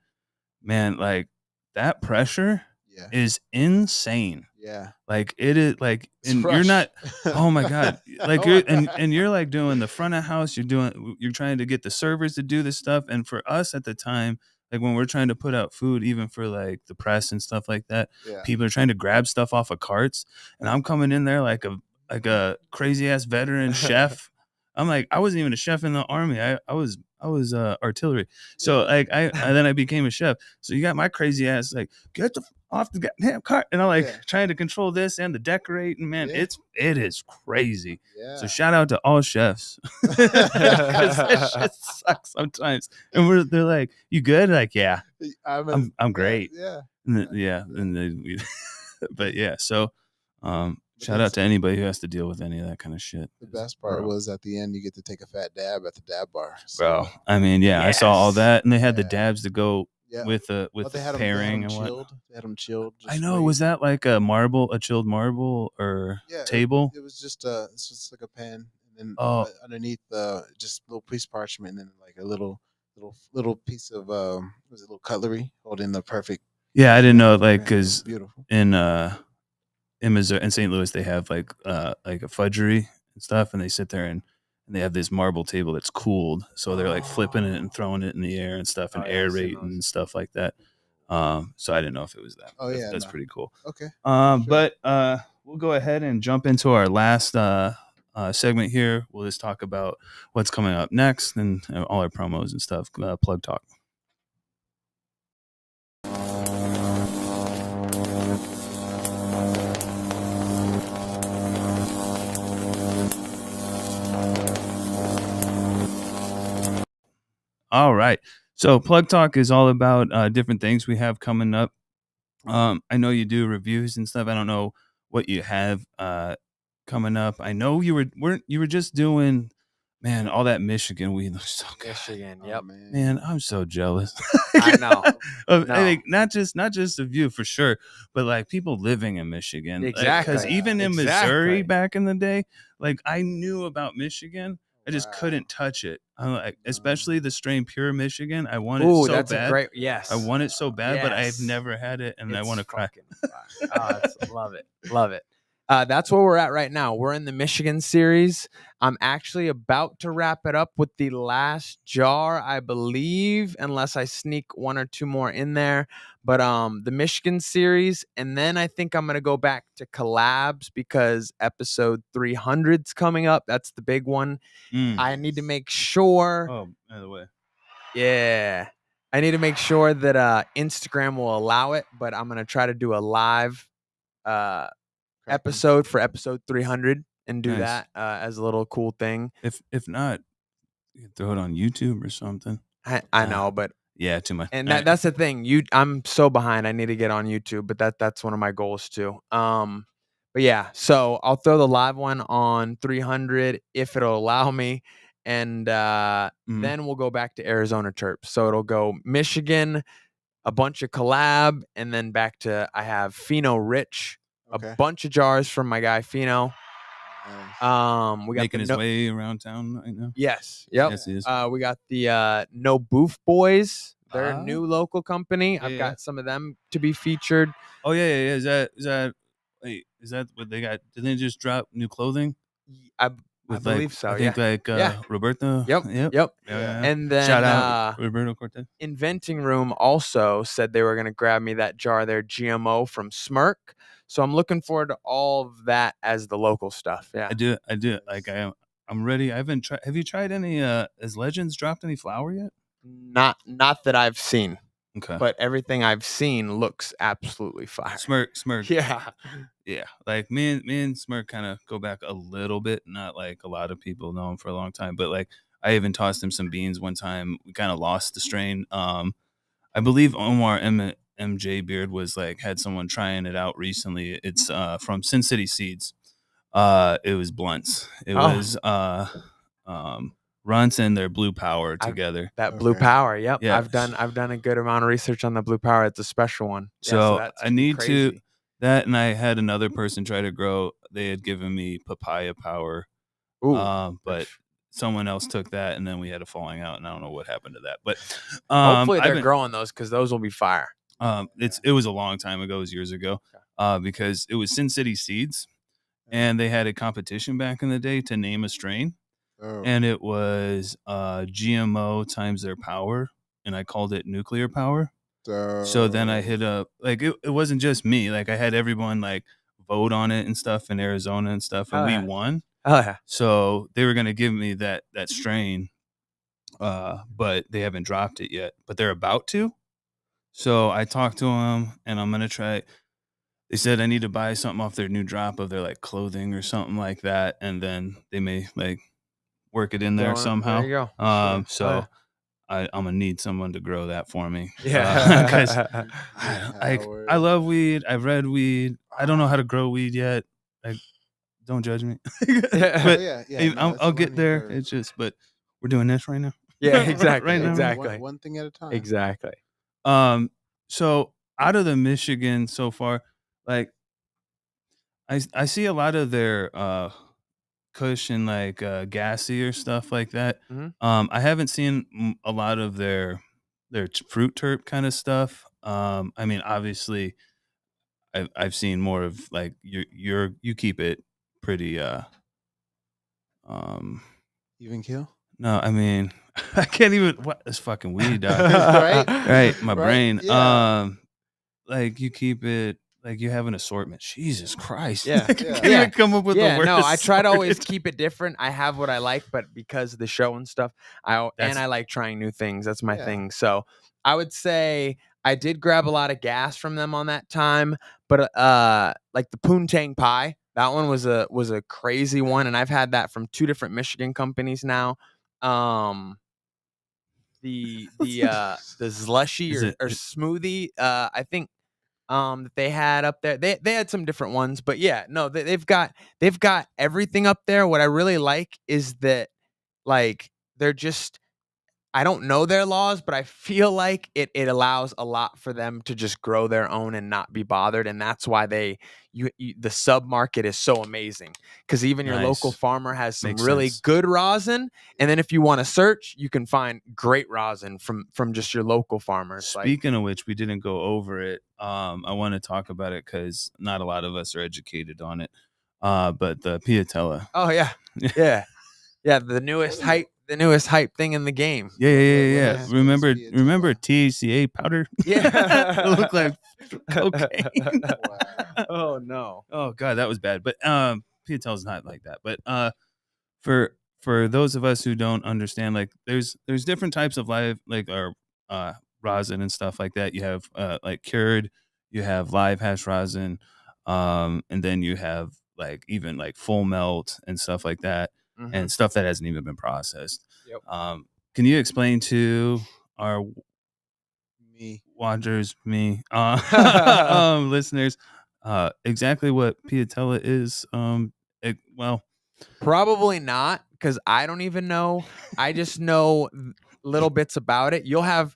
man, like that pressure Yeah. is insane. Yeah. Like it is like, It's and you're rush. not, oh my God. Like Oh you're, my God. and you're like doing the front of house, you're trying to get the servers to do this stuff. And for us at the time, like when we're trying to put out food, even for like the press and stuff like that, Yeah. people are trying to grab stuff off of carts. And I'm coming in there like a crazy ass veteran chef. I'm like, I wasn't even a chef in the army. I was artillery. So like and then I became a chef. So you got my crazy ass like, get the off the goddamn cart, and I'm like trying to control this and the decorate, and man, it is crazy. Yeah. So shout out to all chefs, because that shit sucks sometimes. And they're like, "You good?" Like, yeah, I'm great. Yeah. But yeah, so shout out to anybody who has to deal with any of that kind of shit. The best part was at the end you get to take a fat dab at the dab bar. So, bro, I mean, yeah, I saw all that, and they had the dabs to go with the pairing and what. They had them chilled. I know. Was that like a chilled marble or table? It was just it's just like a pan, and then underneath just a little piece of parchment, and then like a little piece of was it little cutlery holding the perfect. Yeah, I didn't know, like, because beautiful in Missouri, in St. Louis, they have like a fudgery and stuff, and they sit there and they have this marble table that's cooled, so they're like flipping it and throwing it in the air and stuff, and aerating and stuff like that. So I didn't know if it was that. Oh yeah, that's pretty cool. Okay. But we'll go ahead and jump into our last segment here. We'll just talk about what's coming up next and all our promos and stuff. Plug talk. All right. So Plug Talk is all about different things we have coming up. I know you do reviews and stuff. I don't know what you have coming up. I know you were just doing, man, all that Michigan weed looks so good. Michigan, yep. Man, I'm so jealous. I know. Like, not just of you for sure, but like people living in Michigan. Exactly. Because even in Missouri back in the day, like I knew about Michigan. I just couldn't touch it. I'm like, especially the strain Pure Michigan. I want it so that's bad. A great, yes. I want it so bad, but I've never had it, and I want to cry. Love it. Love it. That's where we're at right now. We're in the Michigan series. I'm actually about to wrap it up with the last jar, I believe, unless I sneak one or two more in there. But the Michigan series, and then I think I'm going to go back to collabs because episode 300's coming up. That's the big one. I need to make sure. Oh, by the way. Yeah. I need to make sure that Instagram will allow it, but I'm going to try to do a live episode for episode 300 and do that as a little cool thing. If not, you can throw it on YouTube or something. I know, but yeah, too much. And that's the thing. I'm so behind. I need to get on YouTube, but that's one of my goals too. But yeah, so I'll throw the live one on 300 if it'll allow me, and then we'll go back to Arizona Terps. So it'll go Michigan, a bunch of collab, and then back to I have Fino Rich. A bunch of jars from my guy Fino. We got making his way around town right now. Yes. Yep. Yes, he is. We got the No Boof Boys. They're a new local company. I've got some of them to be featured. Oh yeah. Is that what they got? Did they just drop new clothing? I believe so. I think Roberto. Yep. Yeah. And then shout out Roberto Cortez. Inventing Room also said they were going to grab me that jar there, GMO from Smirk. So I'm looking forward to all of that as the local stuff. Yeah, I do. Like I'm ready. I haven't tried. Have you tried any? Has Legends dropped any flour yet? Not that I've seen. Okay. But everything I've seen looks absolutely fire. Smirk. Yeah. Like me and Smirk kind of go back a little bit. Not like a lot of people know him for a long time, but like I even tossed him some beans one time. We kind of lost the strain. I believe Omar MJ Beard was like had someone trying it out recently. It's from Sin City Seeds. It was blunts. It was Runts and their Blue Power together. Blue Power, yep. Yeah. I've done a good amount of research on the Blue Power. It's a special one. So I need crazy. To that, and I had another person try to grow. They had given me Papaya Power. Ooh, but someone else took that, and then we had a falling out, and I don't know what happened to that. But Hopefully I've they're been, growing those because those will be fire. it was a long time ago, it was years ago, because it was Sin City Seeds, and they had a competition back in the day to name a strain, Oh, and it was GMO times their power, and I called it nuclear power. So then I hit up, like, it wasn't just me, like I had everyone like vote on it and stuff in Arizona and stuff, and Oh, we yeah. won. Oh yeah. So they were gonna give me that strain, but they haven't dropped it yet. But they're about to. So I talked to them, and I'm gonna try. They said I need to buy something off their new drop of their like clothing or something like that, and then they may like work it in there somehow. There you go. Sure. So I'm gonna need someone to grow that for me. Yeah. Because Howard. I love weed. I've read weed. I don't know how to grow weed yet. Like, don't judge me. But yeah, I'll get there. It's just, but we're doing this right now. Yeah, exactly. Right now. Exactly. One thing at a time. Exactly. So out of the Michigan so far, like I see a lot of their Kush and like gassy or stuff like that. Mhm. I haven't seen a lot of their fruit terp kind of stuff. I mean, obviously, I've seen more of like you keep it pretty. Even kill. No, I mean, I can't even. What is fucking weed, dog? Right? Right, my Right? brain. Yeah. Like you keep it. Like you have an assortment. Jesus Christ. Yeah. I can't Yeah. even come up with the word. No, I try to always assortment. keep it different. I have what I like, but because of the show and stuff, I That's- like trying new things. That's my Yeah. thing. So I would say I did grab a lot of gas from them on that time, but like the Poontang Pie, that one was a crazy one, and I've had that from 2 different Michigan companies now. The slushy Is it- or smoothie, I think that they had up there. They had some different ones, but yeah, no, they've got everything up there. What I really like is that, like, they're just, I don't know their laws, but I feel like it allows a lot for them to just grow their own and not be bothered, and that's why the sub market is so amazing, because even your local Nice. farmer has some Makes really sense. good rosin, and then if you want to search, you can find great rosin from just your local farmers. Like, Speaking of which, we didn't go over it. I want to talk about it because not a lot of us are educated on it. But the Piatella. oh yeah, yeah, the newest hype thing in the game. Yeah. Yeah. Remember Piatella. THCA powder? Yeah. It looked like cocaine. Wow. Oh no. Oh god, that was bad. But Piatella's not like that. But for those of us who don't understand, like there's different types of live, like or rosin and stuff like that. You have like cured, you have live hash rosin, and then you have like even like full melt and stuff like that, Mhm. and stuff that hasn't even been processed. Yep. Can you explain to our Me. watchers, listeners, exactly what Piatella is? Well, Probably not, because I don't even know. I just know little bits about it. You'll have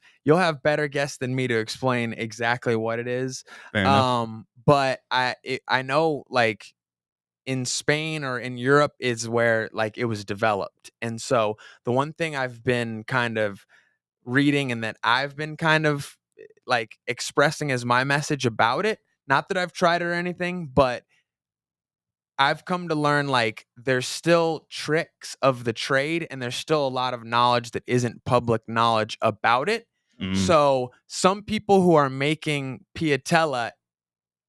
better guess than me to explain exactly what it is. fair enough. But I know, like, in Spain or in Europe is where, like, it was developed. And so the one thing I've been kind of reading and that I've been kind of like expressing as my message about it, not that I've tried it or anything, but I've come to learn, like, there's still tricks of the trade and there's still a lot of knowledge that isn't public knowledge about it. Mm. So some people who are making Piatella,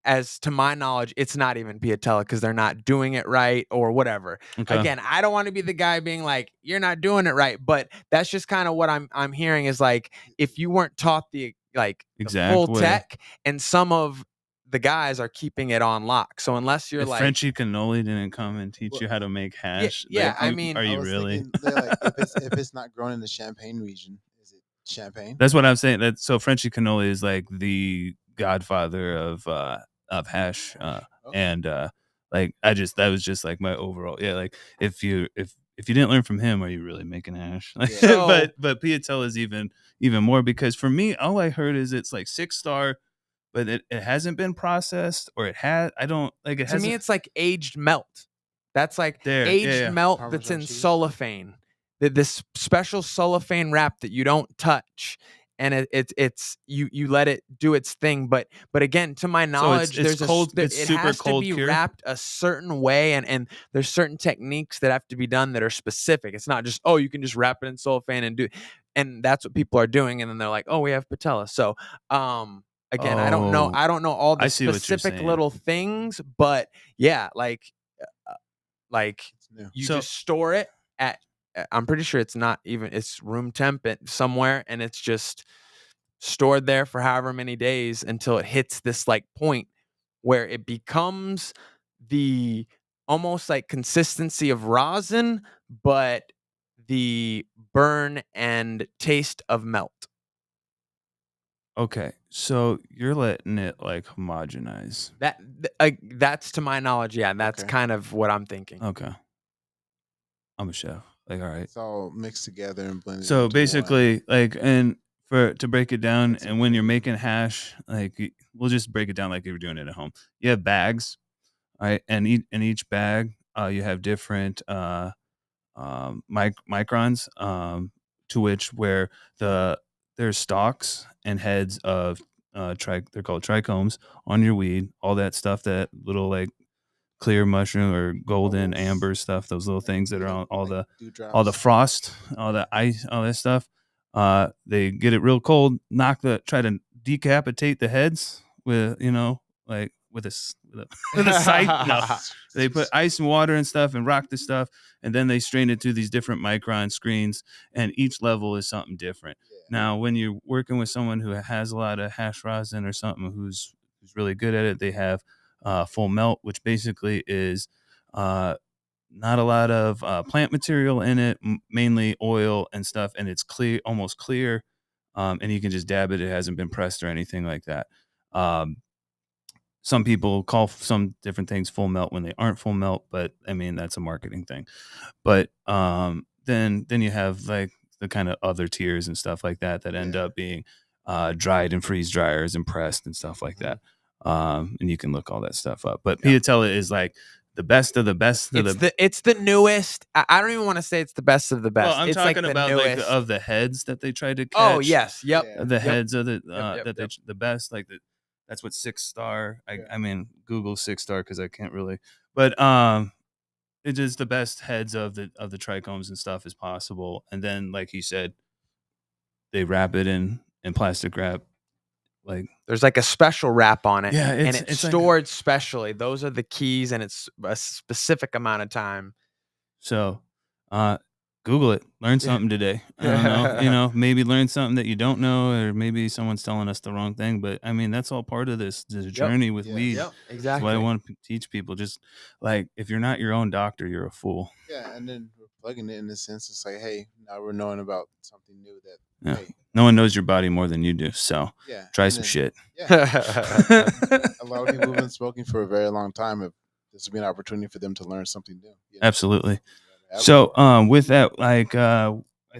as to my knowledge, it's not even Piatella because they're not doing it right or whatever. Okay. Again, I don't want to be the guy being like, you're not doing it right, but that's just kind of what I'm hearing is, like, if you weren't taught the Exact full way. tech, and some of the guys are keeping it on lock. So unless you're If like Frenchie Cannoli didn't come and teach you how to make hash, yeah, like, I mean, are I you was really? thinking, like, if it's not grown in the Champagne region, is it Champagne? That's what I'm saying. That so Frenchie Cannoli is like the godfather of hash, Okay. and like that was just like my overall, yeah. Like if you didn't learn from him, are you really making hash? Like, Yeah. So- but Piatella is even more, because for me, all I heard is it's like 6-star, but it hasn't been processed, or it has. I don't like it. to me, it's like aged melt. That's like There, aged yeah. melt Parmesan that's in cheese? cellophane. this special cellophane wrap that you don't touch, and it's you let it do its thing. But again, to my knowledge, it's there's cold. it It's super has to cold be cure. wrapped a certain way, and there's certain techniques that have to be done that are specific. It's not just, oh, you can just wrap it in cellophane and do, and that's what people are doing, and then they're like, oh, we have patella. So again, I don't know all the I see what you're specific saying. little things, but yeah, like It's new. you So- just store it at, I'm pretty sure it's room temp somewhere, and it's just stored there for however many days until it hits this like point where it becomes the almost like consistency of rosin, but the burn and taste of melt. Okay, so you're letting it like homogenize. That's to my knowledge, yeah, that's Okay. kind of what I'm thinking. Okay, I'm a chef. Like, all right. It's all mixed together and blended. So into basically, like, and to break it down, That's and when you're making hash, like, we'll just break it down like if you're doing it at home. You have bags, right? And in each bag, you have different microns, to which where there's stalks and heads of they're called trichomes on your weed. All that stuff, that little like clear mushroom or golden Bubbles. amber stuff, those little things that are on all the dewdrops. frost, all the ice, all that stuff. They get it real cold, try to decapitate the heads with, like with a scythe. No, they put ice and water and stuff and rock the stuff, and then they strain it through these different micron screens, and each level is something different. Yeah. Now, when you're working with someone who has a lot of hash rosin or something who's really good at it, they have full melt, which basically is not a lot of plant material in it, mainly oil and stuff, and it's clear, almost clear, and you can just dab it. It hasn't been pressed or anything like that. Some people call some different things full melt when they aren't full melt, but I mean, that's a marketing thing. But then you have like the kind of other tiers and stuff like that end up being dried in freeze dryers and pressed and stuff like that. And you can look all that stuff up. But Piatella is like the best of the best. It's the newest. I don't even want to say it's the best of the best. Well, I'm it's talking like about newest. like of the heads that they tried to catch. Oh yes, yep. Yeah. The heads of the Yep. the best, like that's what 6-star. I mean, Google 6-star because I can't really, but it is the best heads of the trichomes and stuff as possible. And then, like he said, they wrap it in plastic wrap. Like There's like a special wrap on it, Yeah, and it's it's like- stored specially. Those are the keys, and it's a specific amount of time. so, Google it. Learn something today. I don't know. Maybe learn something that you don't know, or maybe someone's telling us the wrong thing. But I mean, that's all part of this journey with Yeah. weed. Yep, That's exactly. what I want to teach people. Just like, if you're not your own doctor, you're a fool. Yeah, and then we're plugging it in the sense. It's like, hey, now we're knowing about something new that. Yeah. Hey, No one knows your body more than you do. So yeah. try and some then- shit. Yeah. A lot of people have been smoking for a very long time. If this would be an opportunity for them to learn something new. you know? Absolutely. So with that, like I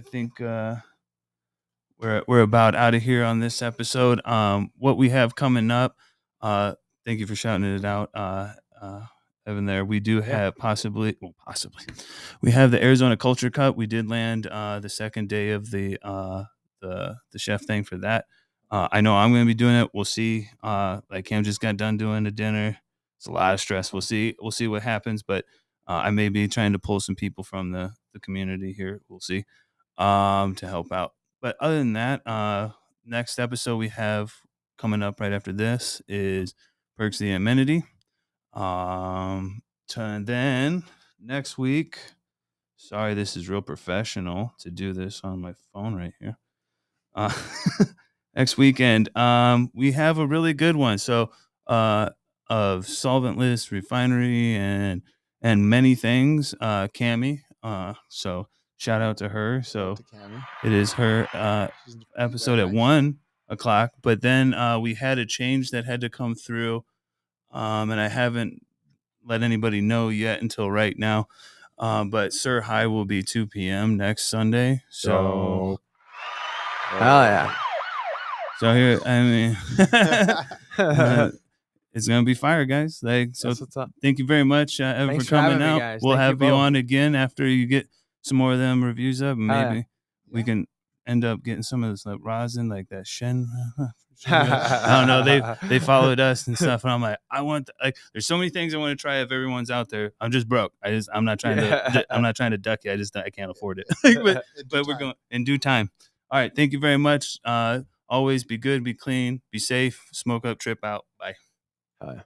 think we're about out of here on this episode. What we have coming up, thank you for shouting it out, Evan. There we do have possibly we have the Arizona Culture Cup. We did land the second day of the chef thing for that. I know I'm going to be doing it. We'll see. Like Cam just got done doing the dinner. It's a lot of stress. We'll see what happens, but I may be trying to pull some people from the community here. We'll see, to help out. But other than that, next episode we have coming up right after this is Perks the Amenity. And then next week, sorry, this is real professional to do this on my phone right here. Next weekend, we have a really good one. So, of solventless refinery and many things, Cami. So shout out to her. So To Cammy. it is her She's episode very at nice. 1:00, but then we had a change that had to come through, and I haven't let anybody know yet until right now. But Sir High will be 2 p.m. next Sunday. So Hell yeah. here, I mean, it's gonna be fire, guys. Like, so That's what's up. thank you very much, Evan, Thanks for for having coming me, out. guys. We'll Thank you have you both. on again after you get some more of them reviews up, and Oh, yeah. maybe we Yeah. can end up getting some of this like rosin, like that Shen. I don't know. They followed us and stuff, and I'm like, I want like. There's so many things I want to try. If everyone's out there, I'm just broke. I'm not trying to. I'm not trying to duck you. I can't afford it. but we're going in due time. All right. Thank you very much. Always be good, be clean, be safe. Smoke up, trip out. Bye.